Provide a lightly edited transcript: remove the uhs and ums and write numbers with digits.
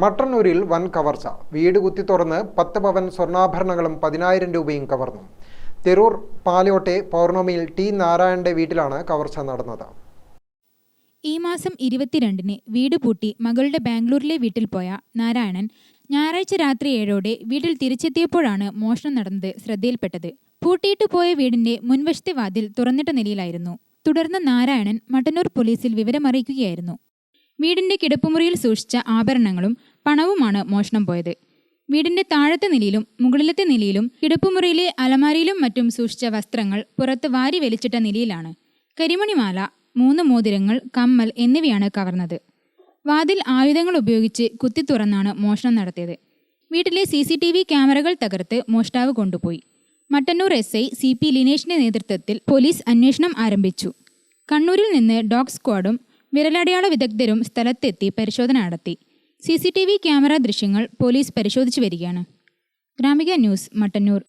മട്ടന്നൂരിൽ വൻ കവർച്ച. വീട് കുത്തി തുറന്ന് 10 പവൻ സ്വർണ്ണാഭരണങ്ങളും 10,000 രൂപയും കവർന്നു. തെരൂർ പാലോട്ടെ പൗർണമിയിൽ ടി നാരായണന്റെ വീട്ടിലാണ് കവർച്ച നടന്നത്. ഈ മാസം 22-ന് വീട് പൂട്ടി മകളുടെ ബാംഗ്ലൂരിലെ വീട്ടിൽ പോയ നാരായണൻ ഞായറാഴ്ച രാത്രി 7-ഓടെ വീട്ടിൽ തിരിച്ചെത്തിയപ്പോഴാണ് മോഷണം നടന്നത് ശ്രദ്ധയിൽപ്പെട്ടത്. പൂട്ടിയിട്ട് പോയ വീടിന്റെ മുൻവശത്തെ വാതിൽ തുറന്നിട്ട നിലയിലായിരുന്നു. തുടർന്ന് നാരായണൻ മട്ടന്നൂർ പോലീസിൽ വിവരമറിയിക്കുകയായിരുന്നു. വീടിന്റെ കിടപ്പുമുറിയിൽ സൂക്ഷിച്ച ആഭരണങ്ങളും പണവുമാണ് മോഷണം പോയത്. വീടിന്റെ താഴത്തെ നിലയിലും മുകളിലത്തെ നിലയിലും കിടപ്പുമുറിയിലെ അലമാരിയിലും മറ്റും സൂക്ഷിച്ച വസ്ത്രങ്ങൾ പുറത്ത് വാരി വലിച്ചിട്ട നിലയിലാണ്. കരിമണിമാല, 3 മോതിരങ്ങൾ, കമ്മൽ എന്നിവയാണ് കവർന്നത്. വാതിൽ ആയുധങ്ങൾ ഉപയോഗിച്ച് കുത്തി തുറന്നാണ് മോഷണം നടത്തിയത്. വീട്ടിലെ CCTV ക്യാമറകൾ തകർത്ത് മോഷ്ടാവ് കൊണ്ടുപോയി. മട്ടന്നൂർ SI CP ലിനേഷിന്റെ നേതൃത്വത്തിൽ പോലീസ് അന്വേഷണം ആരംഭിച്ചു. കണ്ണൂരിൽ നിന്ന് ഡോഗ് സ്ക്വാഡും വിരലടയാള വിദഗ്ധരും സ്ഥലത്തെത്തി പരിശോധന നടത്തി. CCTV ക്യാമറ ദൃശ്യങ്ങൾ പോലീസ് പരിശോധിച്ചു വരികയാണ്. ഗ്രാമിക ന്യൂസ്, മട്ടന്നൂർ.